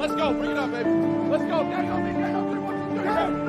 Let's go. Bring it up, baby. Let's go. Daniel, Daniel. 3, 1, 2, 3, go.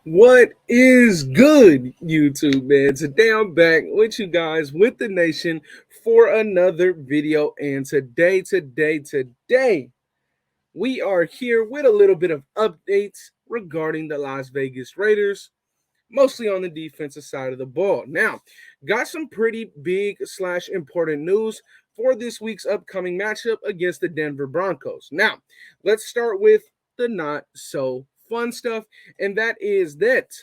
What is good, YouTube, man? Today I'm back with you guys, with the nation, for another video. And today, we are here with a little bit of updates regarding the Las Vegas Raiders, mostly on the defensive side of the ball. Now, got some pretty big / important news for this week's upcoming matchup against the Denver Broncos. Now, let's start with the not so fun stuff, and that is that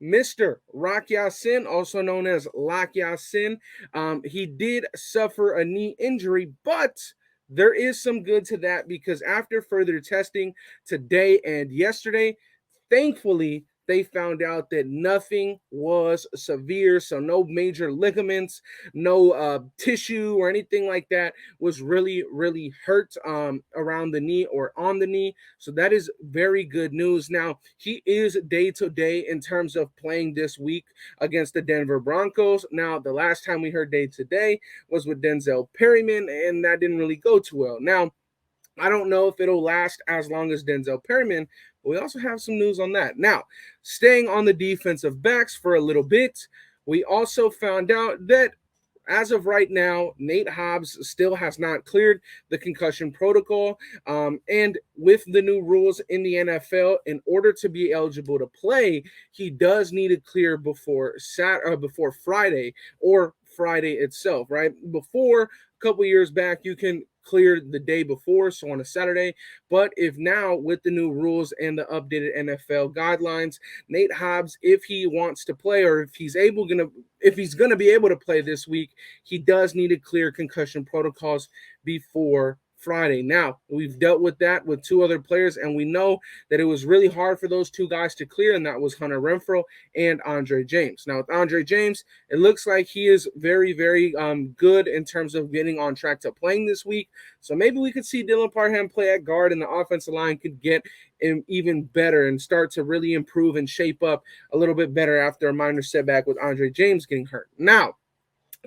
Mr. Rock Ya-Sin, also known as Lock Ya-Sin, he did suffer a knee injury, but there is some good to that because after further testing today and yesterday, thankfully, they found out that nothing was severe, so no major ligaments, no tissue or anything like that was really hurt around the knee or on the knee. So that is very good news. Now, he is day-to-day in terms of playing this week against the Denver Broncos. Now, the last time we heard day-to-day was with Denzel Perryman, and that didn't really go too well. Now, I don't know if it'll last as long as Denzel Perryman, but we also have some news on that. Now, staying on the defensive backs for a little bit, we also found out that as of right now, Nate Hobbs still has not cleared the concussion protocol. And with the new rules in the NFL, in order to be eligible to play, he does need to clear before Friday or Friday itself, right? Before, a couple years back, you can clear the day before, so on a Saturday. But if now with the new rules and the updated NFL guidelines, Nate Hobbs, if he wants to play or if he's gonna be able to play this week, he does need to clear concussion protocols before Friday. Now, we've dealt with that with two other players, and we know that it was really hard for those two guys to clear, and that was Hunter Renfrow and Andre James. Now, with Andre James, it looks like he is very good in terms of getting on track to playing this week. So maybe we could see Dylan Parham play at guard, and the offensive line could get even better and start to really improve and shape up a little bit better after a minor setback with Andre James getting hurt. Now,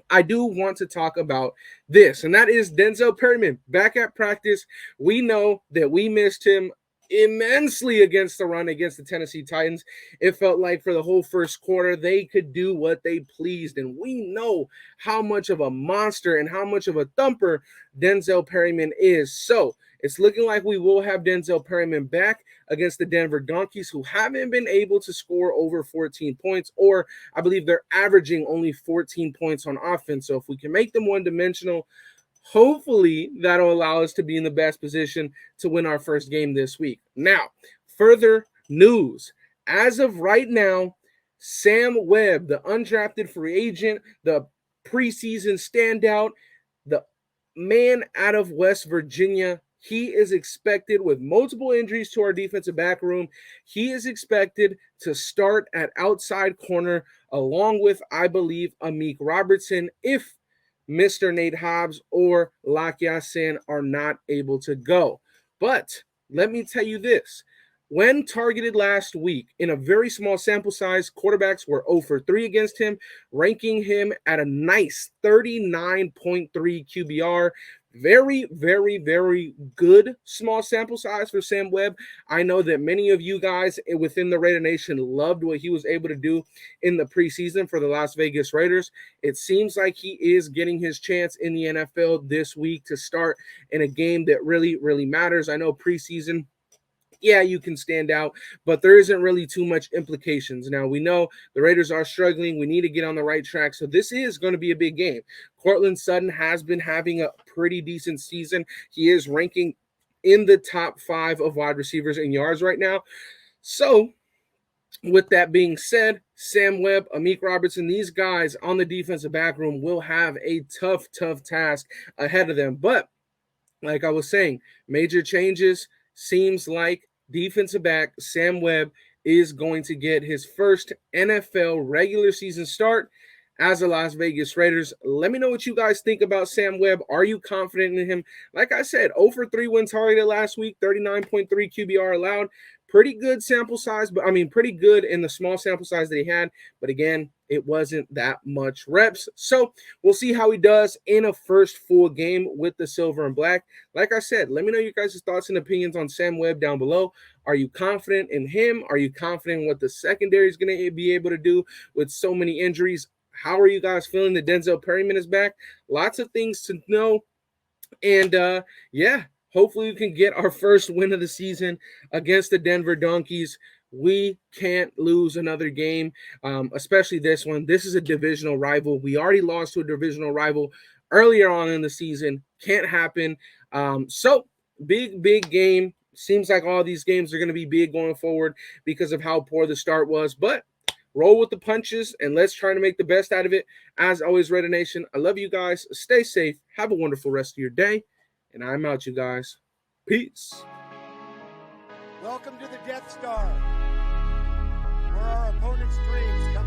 I do want to talk about this, and that is Denzel Perryman back at practice. We know that we missed him immensely against the run against the Tennessee Titans. It felt like for the whole first quarter, they could do what they pleased, and we know how much of a monster and how much of a thumper Denzel Perryman is. So it's looking like we will have Denzel Perryman back against the Denver Donkeys, who haven't been able to score over 14 points, or I believe they're averaging only 14 points on offense. So if we can make them one-dimensional, hopefully that'll allow us to be in the best position to win our first game this week. Now, further news. As of right now, Sam Webb, the undrafted free agent, the preseason standout, the man out of West Virginia, he is expected, with multiple injuries to our defensive back room, he is expected to start at outside corner along with, I believe, Amik Robertson if Mr. Nate Hobbs or Lock Ya-Sin are not able to go. But let me tell you this. When targeted last week in a very small sample size, quarterbacks were 0 for 3 against him, ranking him at a nice 39.3 QBR. Very good small sample size for Sam Webb. I know that many of you guys within the Raider Nation loved what he was able to do in the preseason for the Las Vegas Raiders. It seems like he is getting his chance in the NFL this week to start in a game that really matters. I know preseason, yeah, you can stand out, but there isn't really too much implications. Now, we know the Raiders are struggling. We need to get on the right track. So this is going to be a big game. Cortland Sutton has been having a pretty decent season. He is ranking in the top 5 of wide receivers in yards right now. So with that being said, Sam Webb, Amik Robertson, these guys on the defensive back room will have a tough task ahead of them. But like I was saying, major changes. Seems like defensive back Sam Webb is going to get his first NFL regular season start as the Las Vegas Raiders. Let me know what you guys think about Sam Webb. Are you confident in him? Like I said, 0 for 3 when targeted last week, 39.3 QBR allowed. Pretty good sample size, but I mean, pretty good in the small sample size that he had. But again, it wasn't that much reps. So we'll see how he does in a first full game with the silver and black. Like I said, let me know your guys' thoughts and opinions on Sam Webb down below. Are you confident in him? Are you confident in what the secondary is going to be able to do with so many injuries? How are you guys feeling that Denzel Perryman is back? Lots of things to know. And yeah, hopefully we can get our first win of the season against the Denver Donkeys. We can't lose another game, especially this one. This is a divisional rival. We already lost to a divisional rival earlier on in the season. Can't happen. So big game. Seems like all these games are going to be big going forward because of how poor the start was. But roll with the punches, and let's try to make the best out of it. As always, Raider Nation, I love you guys. Stay safe. Have a wonderful rest of your day. And I'm out, you guys. Peace. Welcome to the Death Star, where our opponent's dreams come